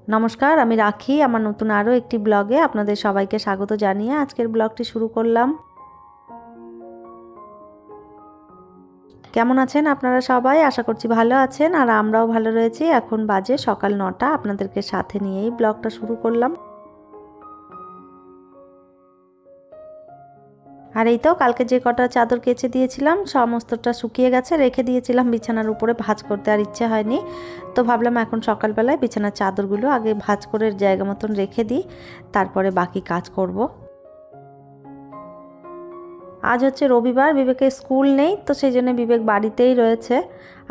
নমস্কার, আমি রাখি। আমার নতুন আরও একটি ব্লগে আপনাদের সবাইকে স্বাগত জানিয়ে আজকের ব্লগটি শুরু করলাম। কেমন আছেন আপনারা সবাই? আশা করছি ভালো আছেন, আর আমরাও ভালো রয়েছি। এখন বাজে সকাল 9টা, আপনাদেরকে সাথে নিয়েই ব্লগটা শুরু করলাম। আর এই তো কালকে যে কটা চাদর কেচে দিয়েছিলাম সমস্তটা শুকিয়ে গেছে, রেখে দিয়েছিলাম বিছানার উপরে, ভাঁজ করতে আর ইচ্ছে হয়নি। তো ভাবলাম এখন সকালবেলায় বিছানার চাদরগুলো আগে ভাঁজ করে জায়গা মতন রেখে দিই, তারপরে বাকি কাজ করব। আজ হচ্ছে রবিবার, বিবেকের স্কুল নেই, তো সেই জন্য বিবেক বাড়িতেই রয়েছে।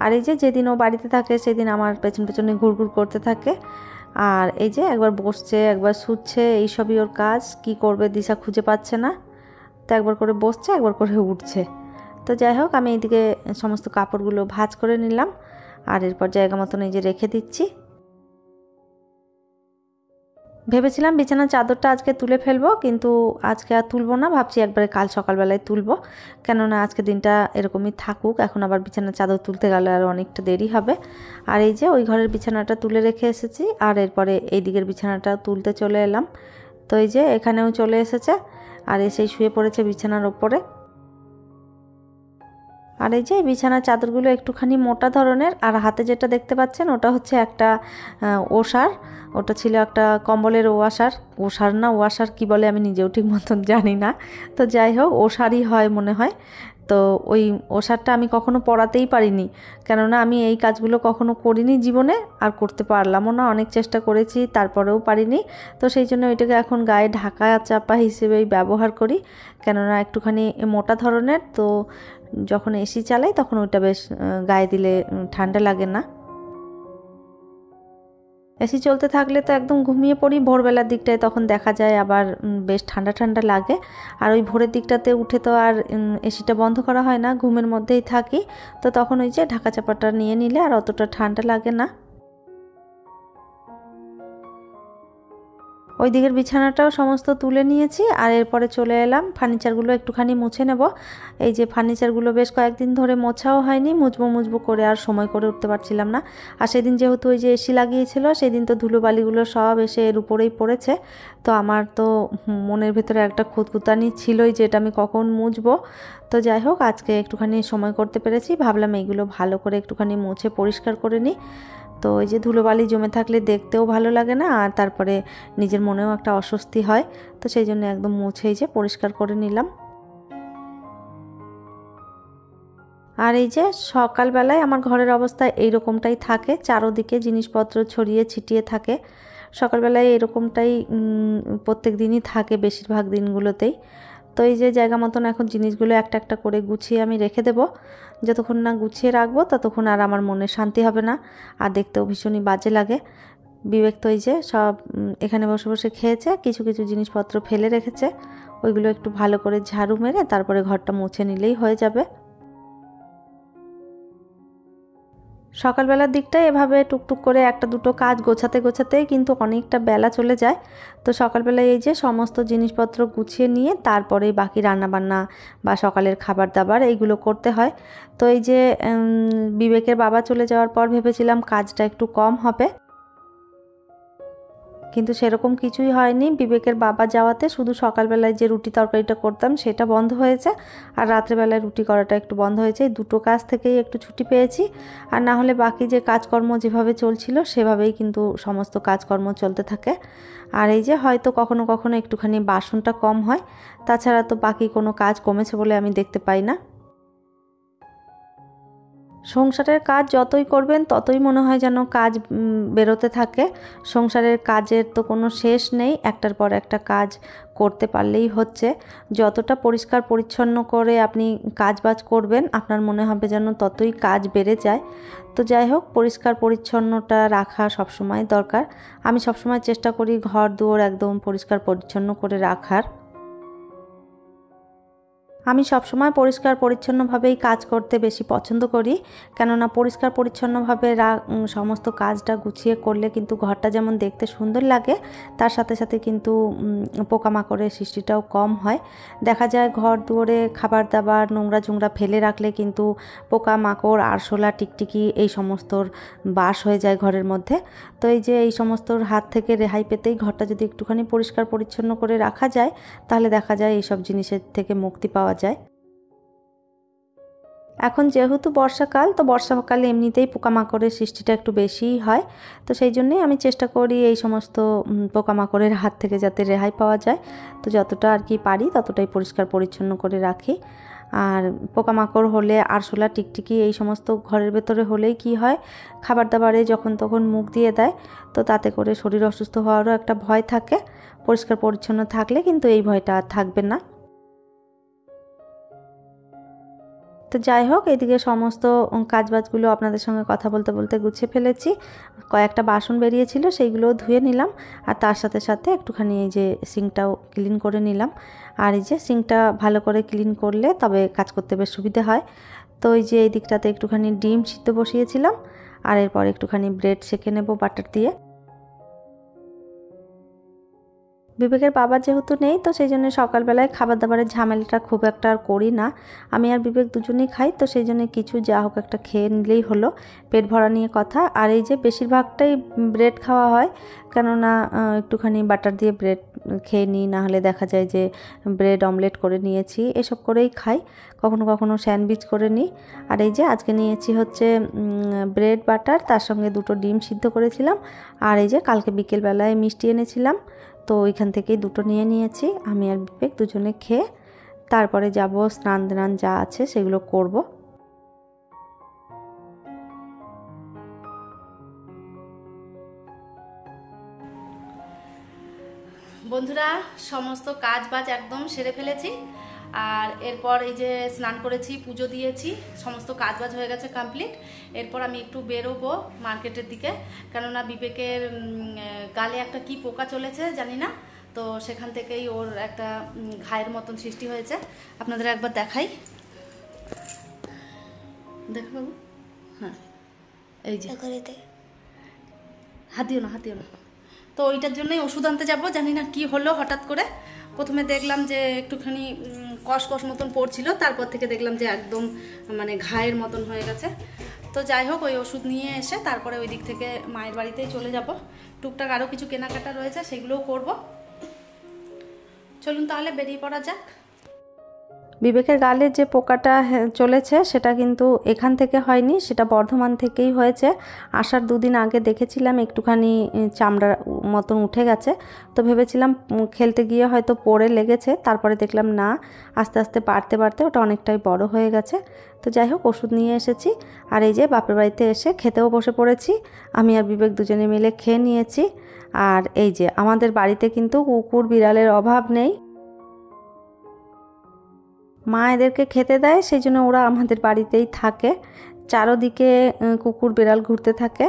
আর এই যে যেদিন ও বাড়িতে থাকে সেদিন আমার পেছন পেছনে ঘুরঘুর করতে থাকে। আর এই যে একবার বসছে, একবার শুচ্ছে, এইসবই ওর কাজ। কি করবে দিশা খুঁজে পাচ্ছে না, তো একবার করে বসছে, একবার করে উঠছে। তো যাই হোক, আমি এইদিকে সমস্ত কাপড়গুলো ভাঁজ করে নিলাম, আর এরপর জায়গা মতন এই যে রেখে দিচ্ছি। ভেবেছিলাম বিছানার চাদরটা আজকে তুলে ফেলবো, কিন্তু আজকে আর তুলবো না, ভাবছি একবারে কাল সকালবেলায় তুলবো। কেননা আজকে দিনটা এরকমই থাকুক, এখন আবার বিছানার চাদর তুলতে গেলে আর অনেকটা দেরি হবে। আর এই যে ওই ঘরের বিছানাটা তুলে রেখে এসেছি, আর এরপরে এই দিকের বিছানাটা তুলতে চলে এলাম। তো এই যে এখানেও চলে এসেছে, আর এসেই শুয়ে পড়েছে বিছানার ওপরে। আর এই যে বিছানার চাদরগুলো একটুখানি মোটা ধরনের, আর হাতে যেটা দেখতে পাচ্ছেন ওটা হচ্ছে একটা ওষার। ওটা ছিল একটা কম্বলের ওয়াশার। ওষার না ওয়াশার কি বলে আমি নিজেও ঠিক মতন জানি না। তো যাই হোক, ওষারই হয় মনে হয়। তো ওই ওষারটা আমি কখনো পরাতেই পারিনি, কেননা আমি এই কাজগুলো কখনো করিনি জীবনে, আর করতে পারলামও না। অনেক চেষ্টা করেছি, তারপরেও পারিনি। তো সেই জন্য ওইটাকে এখন গায়ে ঢাকা চাপা হিসেবেই ব্যবহার করি, কেননা একটুখানি মোটা ধরনের। তো যখন এসি চালাই তখন ওইটা বেশ গায়ে দিলে ঠান্ডা লাগে না। এসি চলতে থাকলে তো একদম ঘুমিয়ে পড়ি ভোরবেলার দিকটায়, তখন দেখা যায় আবার বেশ ঠান্ডা ঠান্ডা লাগে। আর ওই ভোরের দিকটাতে উঠে তো আর এসিটা বন্ধ করা হয় না, ঘুমের মধ্যেই থাকি। তো তখন ওই যে ঢাকা চাপাটা নিয়ে নিলে আর অতটা ঠান্ডা লাগে না। ওই দিকের বিছানাটাও সমস্ত তুলে নিয়েছি, আর এরপরে চলে এলাম ফার্নিচারগুলো একটুখানি মুছে নেব। এই যে ফার্নিচারগুলো বেশ কয়েকদিন ধরে মোছাও হয়নি, মুছবো মুছবো করে আর সময় করে উঠতে পারছিলাম না। আর সেদিন যেহেতু ওই যে এসি লাগিয়েছিল, সেদিন তো ধুলোবালিগুলো সব এসে এর উপরেই পড়েছে। তো আমার তো মনের ভেতরে একটা খুঁতখুঁতানি ছিলই যে এটা আমি কখন মুছবো। তো যাই হোক, আজকে একটুখানি সময় করতে পেরেছি, ভাবলাম এইগুলো ভালো করে একটুখানি মুছে পরিষ্কার করে নিই। তো এই যে ধুলোবালি জমে থাকলে দেখতেও ভালো লাগে না, আর তারপরে নিজের মনেও একটা অস্বস্তি হয়। তো সেই জন্য একদম মুছে এই যে পরিষ্কার করে নিলাম। আর এই যে সকালবেলায় আমার ঘরের অবস্থা এইরকমটাই থাকে, চারোদিকে জিনিসপত্র ছড়িয়ে ছিটিয়ে থাকে। সকালবেলায় এরকমটাই প্রত্যেক দিনই থাকে, বেশিরভাগ দিনগুলোতেই। তো এই যে জায়গা মতন এখন জিনিসগুলো একটা একটা করে গুছিয়ে আমি রেখে দেব। যতক্ষণ না গুছিয়ে রাখবো ততক্ষণ আর আমার মনে শান্তি হবে না, আর দেখতেও ভীষণই বাজে লাগে। বিবেক তো এই যে সব এখানে বসে বসে খেয়েছে, কিছু কিছু জিনিসপত্র ফেলে রেখেছে, ওইগুলো একটু ভালো করে ঝাড়ু মেরে তারপরে ঘরটা মুছে নিলেই হয়ে যাবে। সকালবেলার দিকটায় এভাবে টুকটুক করে একটা দুটো কাজ গোছাতে গোছাতে কিন্তু অনেকটা বেলা চলে যায়। তো সকালবেলায় এই যে সমস্ত জিনিসপত্র গুছিয়ে নিয়ে তারপরে বাকি রান্নাবান্না বা সকালের খাবার দাবার এইগুলো করতে হয়। তো এই যে বিবেকের বাবা চলে যাওয়ার পর ভেবেছিলাম কাজটা একটু কম হবে, কিন্তু সেরকম কিছুই হয়নি। বিবেকের বাবা যাওয়াতে শুধু সকালবেলায় যে রুটি তরকারিটা করতাম সেটা বন্ধ হয়েছে, আর রাত্রেবেলায় রুটি করাটা একটু বন্ধ হয়েছে। এই দুটো কাজ থেকেই একটু ছুটি পেয়েছি, আর না হলে বাকি যে কাজকর্ম যেভাবে চলছিল সেভাবেই কিন্তু সমস্ত কাজকর্ম চলতে থাকে। আর এই যে হয়তো কখনো কখনো একটুখানি বাসনটা কম হয়, তাছাড়া তো বাকি কোনো কাজ কমেছে বলে আমি দেখতে পাই না। সংসারের কাজ যতই করবেন ততই মনে হয় যেন কাজ বেরোতে থাকে। সংসারের কাজের তো কোনো শেষ নেই, একটার পর একটা কাজ করতে পারলেই হচ্ছে। যতটা পরিষ্কার পরিচ্ছন্ন করে আপনি কাজবাজ করবেন আপনার মনে হবে যেন ততই কাজ বেড়ে যায়। তো যাই হোক, পরিষ্কার পরিচ্ছন্নটা রাখা সবসময় দরকার। আমি সবসময় চেষ্টা করি ঘর দুয়ার একদম পরিষ্কার পরিচ্ছন্ন করে রাখার। আমি সবসময় পরিষ্কার পরিচ্ছন্নভাবেই কাজ করতে বেশি পছন্দ করি, কেননা পরিষ্কার পরিচ্ছন্নভাবে সমস্ত কাজটা গুছিয়ে করলে কিন্তু ঘরটা যেমন দেখতে সুন্দর লাগে, তার সাথে সাথে কিন্তু পোকামাকড়ের সৃষ্টিটাও কম হয়। দেখা যায় ঘর দুয়ারে খাবার দাবার নোংরা ঝোংরা ফেলে রাখলে কিন্তু পোকামাকড়, আরশোলা, টিকটিকি এই সমস্তর বাস হয়ে যায় ঘরের মধ্যে। তো এই যে এই সমস্তর হাত থেকে রেহাই পেতেই ঘরটা যদি একটুখানি পরিষ্কার পরিচ্ছন্ন করে রাখা যায়, তাহলে দেখা যায় এইসব জিনিসের থেকে মুক্তি পাওয়া যায়। এখন যেহেতু বর্ষাকাল, তো বর্ষাকালে এমনিতেই পোকামাকড়ের সৃষ্টিটা একটু বেশিই হয়, তো সেই জন্যেই আমি চেষ্টা করি এই সমস্ত পোকামাকড়ের হাত থেকে যাতে রেহাই পাওয়া যায়। তো যতটা আর কি পারি ততটাই পরিষ্কার পরিচ্ছন্ন করে রাখি। আর পোকামাকড় হলে, আরশোলা, টিকটিকি এই সমস্ত ঘরের ভেতরে হলেই কি হয়, খাবার দাবারে যখন তখন মুখ দিয়ে দেয়, তো তাতে করে শরীর অসুস্থ হওয়ারও একটা ভয় থাকে। পরিষ্কার পরিচ্ছন্ন থাকলে কিন্তু এই ভয়টা আর থাকবে না। তো যাই হোক, এদিকে সমস্ত কাজবাজগুলো আপনাদের সঙ্গে কথা বলতে বলতে গুছিয়ে ফেলেছি। কয়েকটা বাসন বেরিয়েছিল, সেইগুলোও ধুয়ে নিলাম, আর তার সাথে সাথে একটুখানি এই যে সিঙ্কটাও ক্লিন করে নিলাম। আর এই যে সিঙ্কটা ভালো করে ক্লিন করলে তবে কাজ করতে বেশ সুবিধে হয়। তো এই যে এই দিকটাতে একটুখানি ডিম সিদ্ধ বসিয়েছিলাম, আর এরপর একটুখানি ব্রেড সেঁকে নেব বাটার দিয়ে। বিবেকের বাবা যেহেতু নেই, তো সেই জন্য সকালবেলায় খাবার দাবারের ঝামেলাটা খুব একটা আর করি না। আমি আর বিবেক দুজনেই খাই, তো সেই জন্য কিছু যা হোক একটা খেয়ে নিলেই হলো, পেট ভরা নিয়ে কথা। আর এই যে বেশিরভাগটাই ব্রেড খাওয়া হয়, কেননা একটুখানি বাটার দিয়ে ব্রেড খেয়ে নিই, না হলে দেখা যায় যে ব্রেড অমলেট করে নিয়েছি, এসব করেই খাই। কখনো কখনো স্যান্ডউইচ করে নিই। আর এই যে আজকে নিয়েছি হচ্ছে ব্রেড বাটার, তার সঙ্গে দুটো ডিম সিদ্ধ করেছিলাম। আর এই যে কালকে বিকেলবেলায় মিষ্টি এনেছিলাম, তো ওইখান থেকেই দুটো নিয়ে নিয়েছি। আমি আর বিবেক দুজনে খেয়ে তারপরে যাব, স্নান দান যা আছে সেগুলো করব। বন্ধুরা, সমস্ত কাজ বাজ একদম সেরে ফেলেছি, আর এরপর এই যে স্নান করেছি, পুজো দিয়েছি, সমস্ত কাজ বাজ হয়ে গেছে কমপ্লিট। এরপর আমি একটু বেরোবো মার্কেটের দিকে, কেননা বিবেকের গালে একটা কি পোকা চলেছে জানি না, তো সেখান থেকেই ওর একটা ঘায়ের মতন সৃষ্টি হয়েছে। আপনাদের একবার দেখাই, দেখো বাবু, হ্যাঁ এই যে হাত দিও না, হাত দিও না। তো ওইটার জন্যই ওষুধ আনতে যাবো, জানি না কি হলো হঠাৎ করে। প্রথমে দেখলাম যে একটুখানি কষ কষ মতন পড়ছিল, তারপর থেকে দেখলাম যে একদম মানে ঘায়ের মতন হয়ে গেছে। তো যাই হোক, ওই ওষুধ নিয়ে এসে তারপরে ওই দিক থেকে মায়ের বাড়িতেই চলে যাব। টুকটাক আরও কিছু কেনাকাটা রয়েছে, সেগুলোও করব। চলুন তাহলে বেরিয়ে পড়া যাক। বিবেকের গালে যে পোকাটা চলেছে সেটা কিন্তু এখান থেকে হয়নি, সেটা বর্ধমান থেকেই হয়েছে। আসার দুদিন আগে দেখেছিলাম একটুখানি চামড়ার মতন উঠে গেছে, তো ভেবেছিলাম খেলতে গিয়ে হয়তো পড়ে লেগেছে, তারপরে দেখলাম না, আস্তে আস্তে বাড়তে বাড়তে ওটা অনেকটাই বড় হয়ে গেছে। তো যাই হোক, ওষুধ নিয়ে এসেছি, আর এই যে বাপের বাড়িতে এসে খেতেও বসে পড়েছি। আমি আর বিবেক দুজনে মিলে খেয়ে নিয়েছি। আর এই যে আমাদের বাড়িতে কিন্তু কুকুর বিড়ালের অভাব নেই, মা এদেরকে খেতে দেয়, সেই জন্য ওরা আমাদের বাড়িতেই থাকে। চারোদিকে কুকুর বিড়াল ঘুরতে থাকে,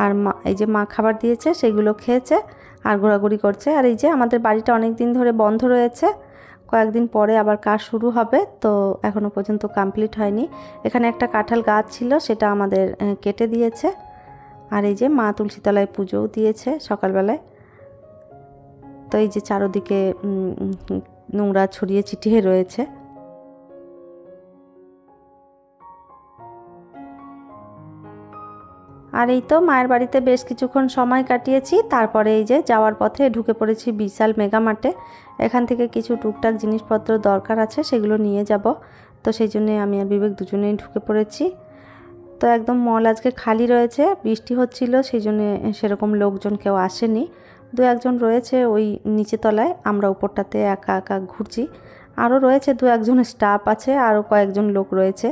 আর মা এই যে মা খাবার দিয়েছে সেগুলো খেয়েছে আর ঘোরাঘুরি করছে। আর এই যে আমাদের বাড়িটা অনেক দিন ধরে বন্ধ রয়েছে, কয়েকদিন পরে আবার কাজ শুরু হবে, তো এখনও পর্যন্ত কমপ্লিট হয়নি। এখানে একটা কাঁঠাল গাছ ছিল, সেটা আমাদের কেটে দিয়েছে। আর এই যে মা তুলসীতলায় পুজোও দিয়েছে সকালবেলায়। তো এই যে চারোদিকে নোংরা ছড়িয়ে ছিটিয়ে রয়েছে। আর এই তো মায়ের বাড়িতে বেশ কিছুক্ষণ সময় কাটিয়েছি, তারপরে এই যে যাওয়ার পথে ঢুকে পড়েছি বিশাল মেগা মার্টে। এখান থেকে কিছু টুকটাক জিনিসপত্র দরকার আছে, সেগুলো নিয়ে যাব। তো সেই জন্যে আমি আর বিবেক দুজনেই ঢুকে পড়েছি। তো একদম মল আজকে খালি রয়েছে, বৃষ্টি হচ্ছিল, সেই জন্যে সেরকম লোকজন কেউ আসেনি। দু একজন রয়েছে ওই নিচে তলায়, আমরা উপরটাতে একা একা ঘুরছি। আরও রয়েছে দু একজন স্টাফ আছে, আরও কয়েকজন লোক রয়েছে।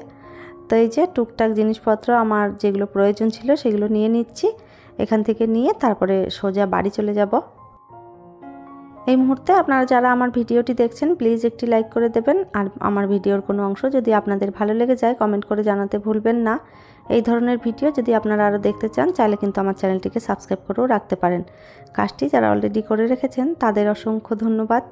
তো এই যে টুকটাক জিনিসপত্র আমার যেগুলো প্রয়োজন ছিল সেগুলো নিয়ে নিচ্ছি। এখান থেকে নিয়ে তারপরে সোজা বাড়ি চলে যাব। এই মুহূর্তে আপনারা যারা আমার ভিডিওটি দেখছেন, প্লিজ একটি লাইক করে দেবেন। আর আমার ভিডিওর কোনো অংশ যদি আপনাদের ভালো লেগে যায়, কমেন্ট করে জানাতে ভুলবেন না। এই ধরনের ভিডিও যদি আপনারা আরও দেখতে চান, চাইলে কিন্তু আমার চ্যানেলটিকে সাবস্ক্রাইব করেও রাখতে পারেন। কাজটি যারা অলরেডি করে রেখেছেন তাদের অসংখ্য ধন্যবাদ।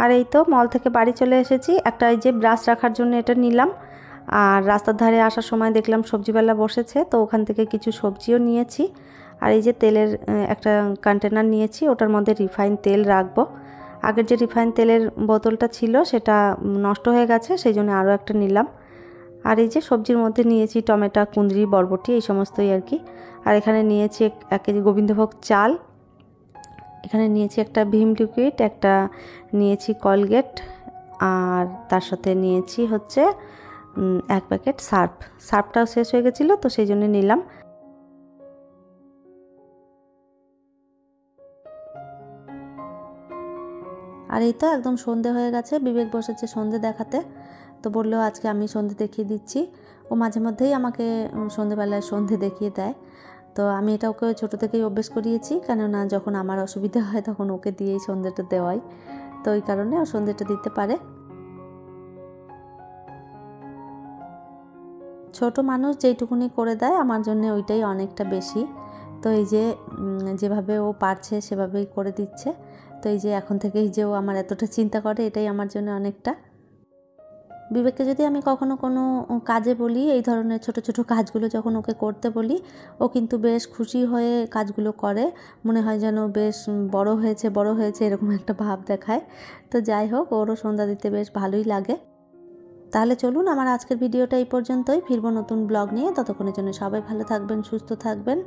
আর এই তো মল থেকে বাড়ি চলে এসেছি। একটা এই যে ব্রাশ রাখার জন্য এটা নিলাম। আর রাস্তার ধারে আসার সময় দেখলাম সবজিওয়ালা বসেছে, তো ওখান থেকে কিছু সবজিও নিয়েছি। আর এই যে তেলের একটা কন্টেনার নিয়েছি, ওটার মধ্যে রিফাইন তেল রাখবো। আগের যে রিফাইন তেলের বোতলটা ছিল সেটা নষ্ট হয়ে গেছে, সেই জন্য আরও একটা নিলাম। আর এই যে সবজির মধ্যে নিয়েছি টমেটো, কুঁদরি, বরবটি, এই সমস্তই আর কি। আর এখানে নিয়েছি 1 কেজি গোবিন্দভোগ চাল, এখানে নিয়েছি একটা ভীম লিকুইড, একটা নিয়েছি কলগেট, আর তার সাথে নিয়েছি হচ্ছে 1 প্যাকেট সার্ফটাও শেষ হয়ে গেছিলো, তো সেই জন্য নিলাম। আর এই তো একদম সন্ধে হয়ে গেছে, বিবেক বসেছে সন্ধে দেখাতে। তো বললো আজকে আমি সন্ধে দেখিয়ে দিচ্ছি। ও মাঝে মধ্যেই আমাকে সন্ধেবেলায় সন্ধে দেখিয়ে দেয়। তো আমি এটা ওকে ছোটো থেকেই অভ্যেস করিয়েছি, কেননা যখন আমার অসুবিধা হয় তখন ওকে দিয়েই সন্ধেটা দেওয়াই, তো ওই কারণে ও সন্ধেটা দিতে পারে। ছোট মানুষ যেইটুকুনি করে দেয় আমার জন্য ওইটাই অনেকটা বেশি। তো এই যে যেভাবে ও পারছে সেভাবেই করে দিচ্ছে। তো এই যে এখন থেকেই যে ও আমার এতটা চিন্তা করে, এটাই আমার জন্য অনেকটা। বিবেককে যদি আমি কখনো কোনো কাজে বলি, এই ধরনের ছোট ছোট কাজগুলো যখন ওকে করতে বলি, ও কিন্তু বেশ খুশি হয়ে কাজগুলো করে। মনে হয় যেন বেশ বড় হয়েছে এরকম একটা ভাব দেখায়। তো যাই হোক, ওরও সন্ধ্যা দিতে বেশ ভালোই লাগে। তাহলে চলুন, আমার আজকের ভিডিওটা এই পর্যন্তই। ফিরবো নতুন ব্লগ নিয়ে। ততক্ষণের জন্য সবাই ভালো থাকবেন, সুস্থ থাকবেন।